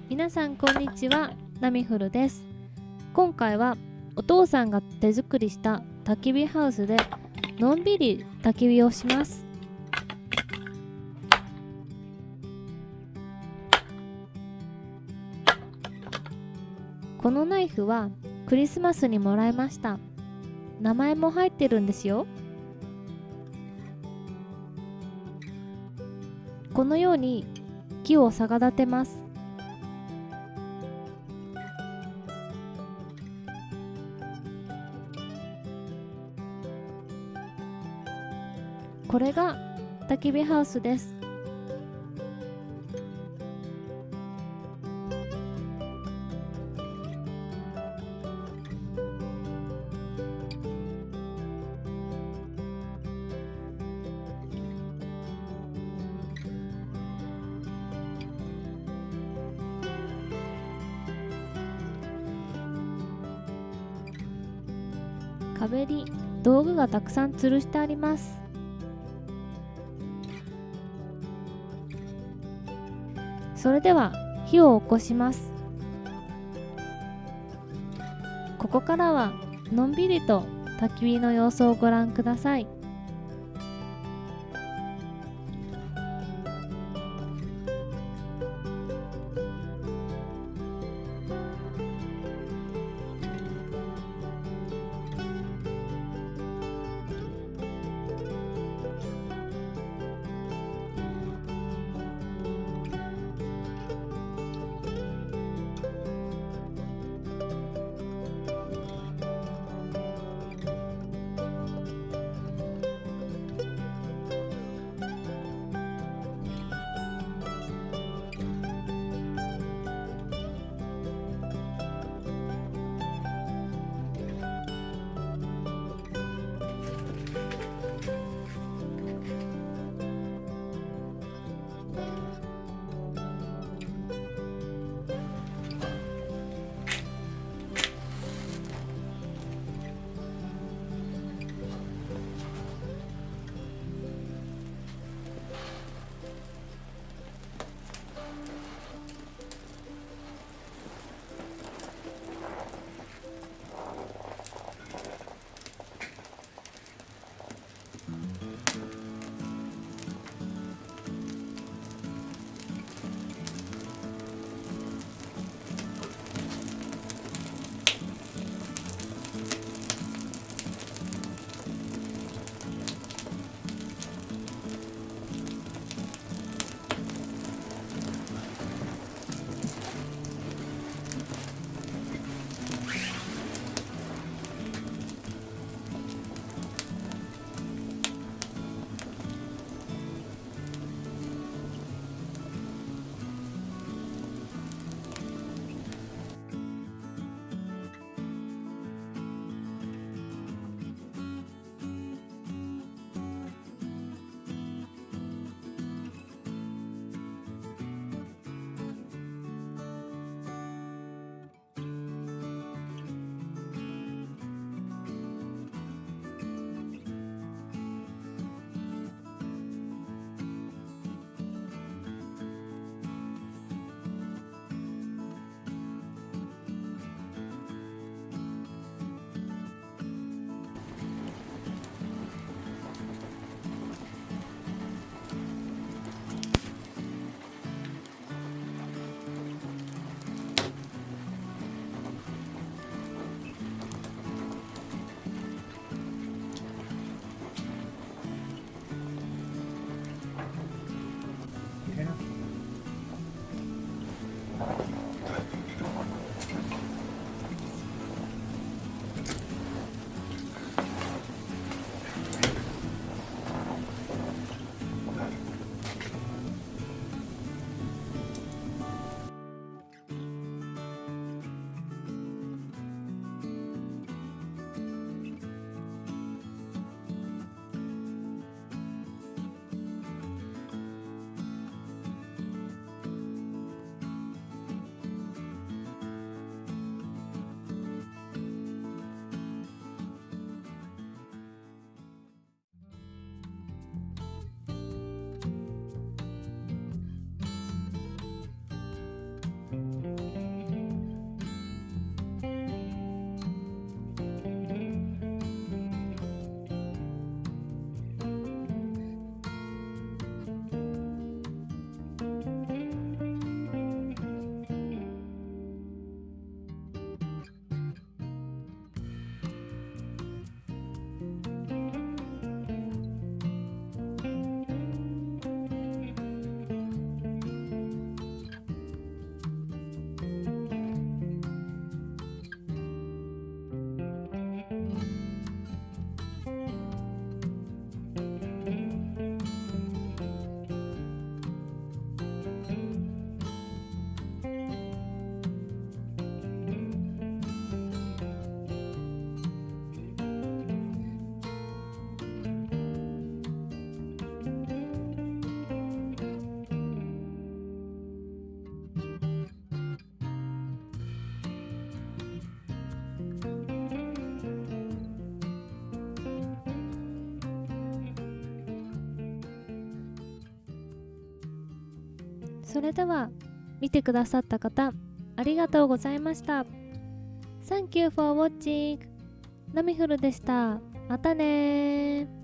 皆さんこんにちは、ナミフルです。今回はお父さんが手作りした焚き火ハウスでのんびり焚き火をします。このナイフはクリスマスにもらいました。名前も入ってるんですよ。このように木を逆立てます。これが焚き火ハウスです。壁に道具がたくさん吊るしてあります。それでは火を起こします。ここからはのんびりと焚き火の様子をご覧ください。それでは見てくださった方ありがとうございました。 Thank you for watching。 ナミフルでした。またね。